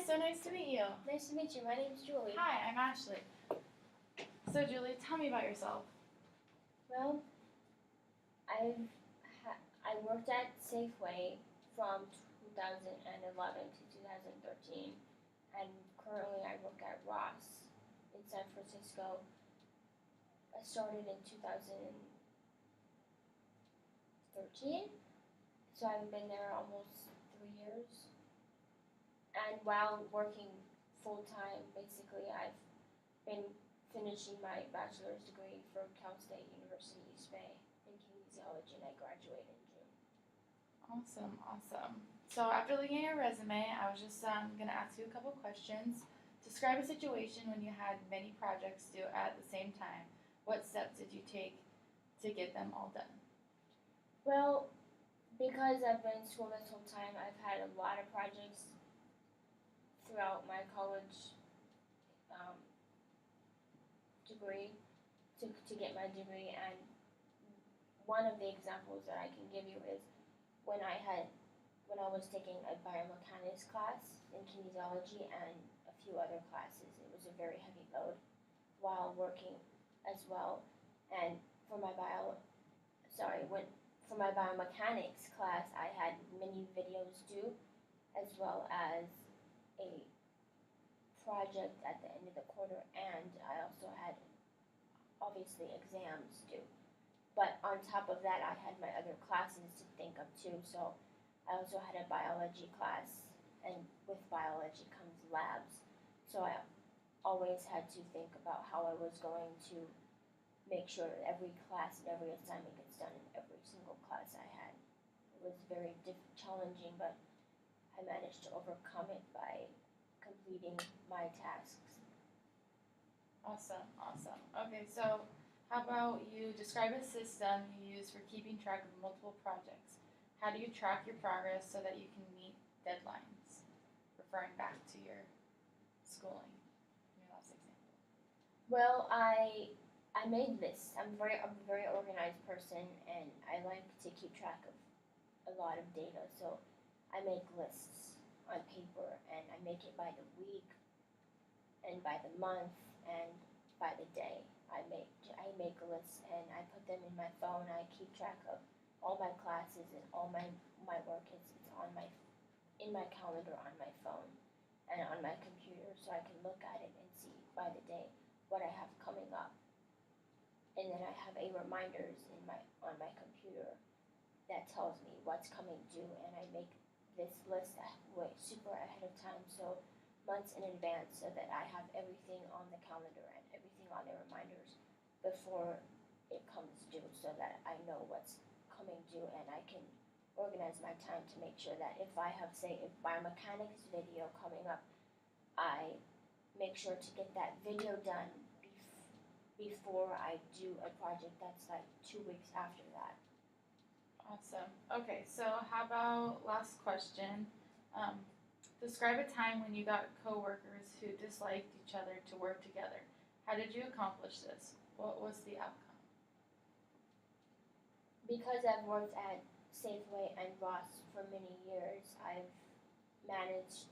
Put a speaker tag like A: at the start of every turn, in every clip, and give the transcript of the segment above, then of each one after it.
A: so nice to meet you.
B: Nice to meet you. My name's Julie.
A: Hi, I'm Ashley. So Julie, tell me about yourself.
B: Well, I worked at Safeway from 2011 to 2013, and currently I work at Ross in San Francisco. I started in 2013, so I've been there almost 3 years. And while working full time, basically, I've been finishing my bachelor's degree from Cal State University East Bay in kinesiology, and I graduated in June.
A: Awesome. So after looking at your resume, I was just going to ask you a couple questions. Describe a situation when you had many projects due at the same time. What steps did you take to get them all done?
B: Well, because I've been in school this whole time, I've had a lot of projects throughout my college degree to get my degree, and one of the examples that I can give you is when I was taking a biomechanics class in kinesiology and a few other classes. It was a very heavy load while working as well, and for my biomechanics class, I had many videos due, as well as a project at the end of the quarter, and I also had obviously exams due. But on top of that, I had my other classes to think of too. So I also had a biology class, and with biology comes labs. So I always had to think about how I was going to make sure that every class and every assignment gets done in every single class I had. It was very challenging, but I managed to overcome it by completing my tasks.
A: Awesome. Okay, so how about you describe a system you use for keeping track of multiple projects? How do you track your progress so that you can meet deadlines? Referring back to your schooling, your last example.
B: Well, I made lists. I'm a very organized person, and I like to keep track of a lot of data. So I make lists on paper, and I make it by the week, and by the month, and by the day. I make lists, and I put them in my phone. I keep track of all my classes and all my work. It's in my calendar on my phone and on my computer, so I can look at it and see by the day what I have coming up. And then I have a reminders on my computer that tells me what's coming due, and I make this list super ahead of time, so months in advance, so that I have everything on the calendar and everything on the reminders before it comes due, so that I know what's coming due, and I can organize my time to make sure that if I have, say, a biomechanics video coming up, I make sure to get that video done before I do a project that's like 2 weeks after that.
A: Awesome. Okay, so how about last question? Describe a time when you got coworkers who disliked each other to work together. How did you accomplish this? What was the outcome?
B: Because I've worked at Safeway and Ross for many years, I've managed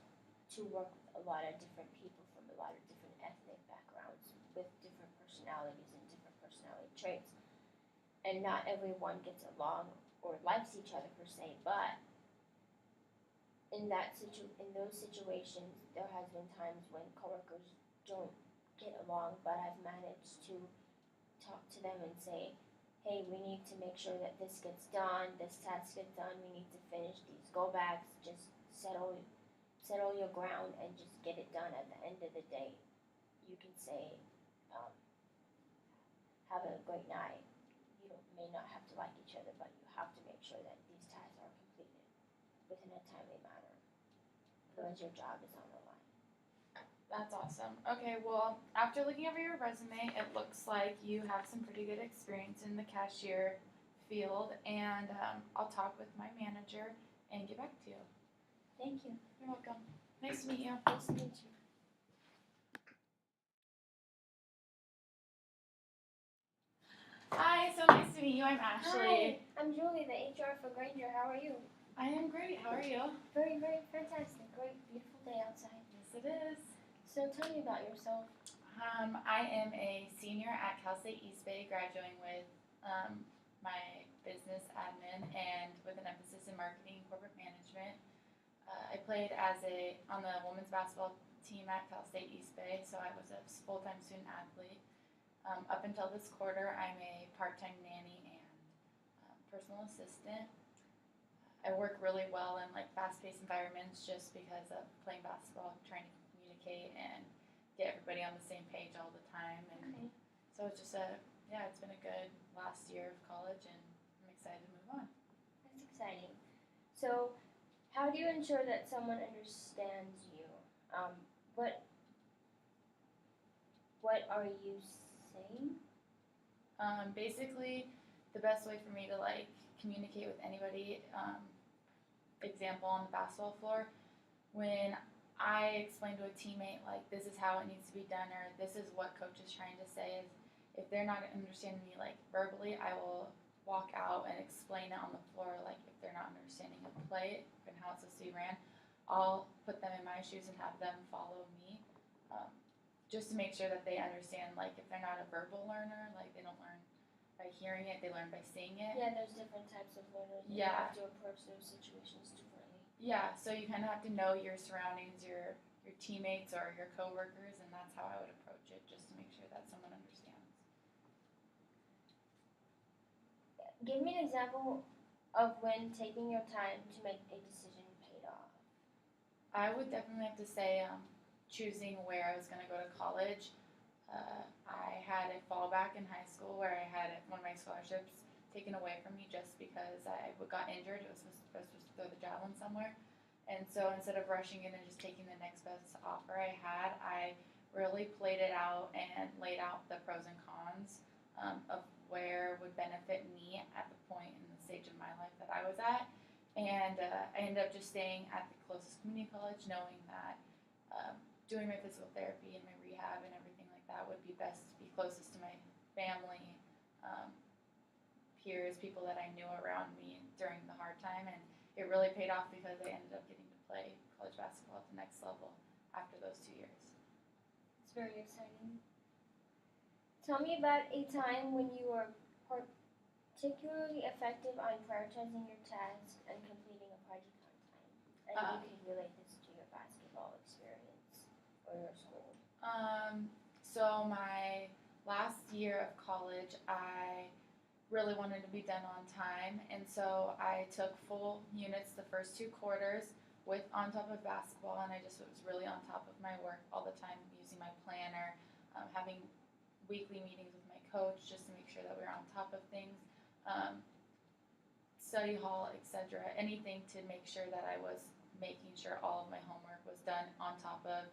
B: to work with a lot of different people from a lot of different ethnic backgrounds with different personalities and different personality traits. And not everyone gets along or likes each other per se, but in those situations, there has been times when coworkers don't get along, but I've managed to talk to them and say, hey, we need to make sure that this gets done, this task gets done, we need to finish these go backs, just settle your ground and just get it done. At the end of the day, you can say, have a great night. You may not have to like each other, but you have to make sure that these tasks are completed within a timely manner, because your job is on the line.
A: That's awesome. Okay, well, after looking over your resume, it looks like you have some pretty good experience in the cashier field, and I'll talk with my manager and get back to you.
B: Thank you.
A: You're welcome. Nice to meet you.
B: Nice to meet you.
A: Hi, so nice to meet you. I'm Ashley.
B: Hi, I'm Julie, the HR for Granger. How are you?
A: I am great. How are you?
B: Very, very fantastic. Great, beautiful day outside.
A: Yes, it is.
B: So tell me about yourself.
A: I am a senior at Cal State East Bay, graduating with my business admin and with an emphasis in marketing and corporate management. I played on the women's basketball team at Cal State East Bay, so I was a full-time student athlete. Up until this quarter, I'm a part-time nanny and personal assistant. I work really well in like fast-paced environments just because of playing basketball, trying to communicate and get everybody on the same page all the time. And
B: Okay.
A: so it's just it's been a good last year of college, and I'm excited to move on.
B: That's exciting. So, how do you ensure that someone understands you? What are you saying?
A: Basically, the best way for me to like communicate with anybody, example on the basketball floor, when I explain to a teammate like this is how it needs to be done or this is what coach is trying to say, is if they're not understanding me like verbally, I will walk out and explain it on the floor. Like if they're not understanding the play and how it's supposed to be ran, I'll put them in my shoes and have them follow me, just to make sure that they understand. Like if they're not a verbal learner, like they don't learn by hearing it, they learn by seeing it.
B: Yeah, there's different types of learners. And
A: Yeah.
B: You have to approach those situations differently.
A: Yeah, so you kind of have to know your surroundings, your teammates or your coworkers, and that's how I would approach it, just to make sure that someone understands.
B: Give me an example of when taking your time to make a decision paid off.
A: I would definitely have to say choosing where I was going to go to college. I had a fallback in high school where I had one of my scholarships taken away from me just because I got injured. I was supposed to throw the javelin somewhere. And so instead of rushing in and just taking the next best offer I had, I really played it out and laid out the pros and cons of where would benefit me at the point in the stage of my life that I was at. And I ended up just staying at the closest community college, knowing that doing my physical therapy and my rehab and everything like that would be best to be closest to my family, peers, people that I knew around me during the hard time. And it really paid off because I ended up getting to play college basketball at the next level after those 2 years.
B: It's very exciting. Tell me about a time when you were particularly effective on prioritizing your tasks and completing a project on time. And you can relate this to your basketball experience or your school.
A: So my last year of college, I really wanted to be done on time, and so I took full units the first 2 quarters on top of basketball, and I just was really on top of my work all the time, using my planner, having weekly meetings with my coach just to make sure that we were on top of things, study hall, etc. Anything to make sure that I was making sure all of my homework was done on top of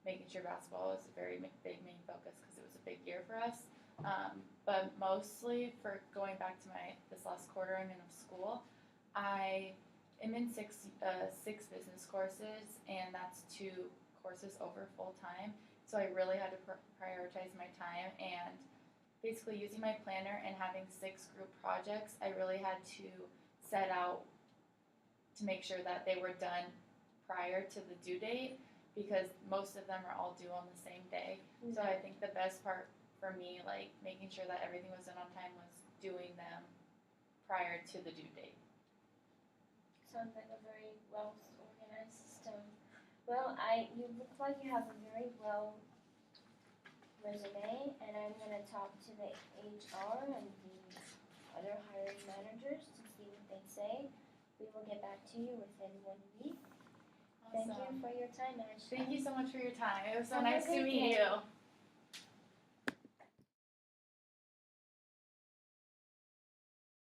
A: making sure basketball was a very big main focus because it was a big year for us. But mostly for going back to this last quarter I'm in of school, I am in six business courses, and that's 2 courses over full time. So I really had to prioritize my time, and basically using my planner and having 6 group projects, I really had to set out to make sure that they were done prior to the due date, because most of them are all due on the same day. So I think the best part for me, like making sure that everything was done on time, was doing them prior to the due date.
B: Sounds like a very well organized system. Well, you look like you have a very well resume, and I'm going to talk to the HR and the other hiring managers to see what they say. We will get back to you within 1 week.
A: Awesome.
B: Thank you for your time, Ashley.
A: Thank you so much for your time. It was so
B: Have a
A: nice to
B: great
A: meet
B: day.
A: you.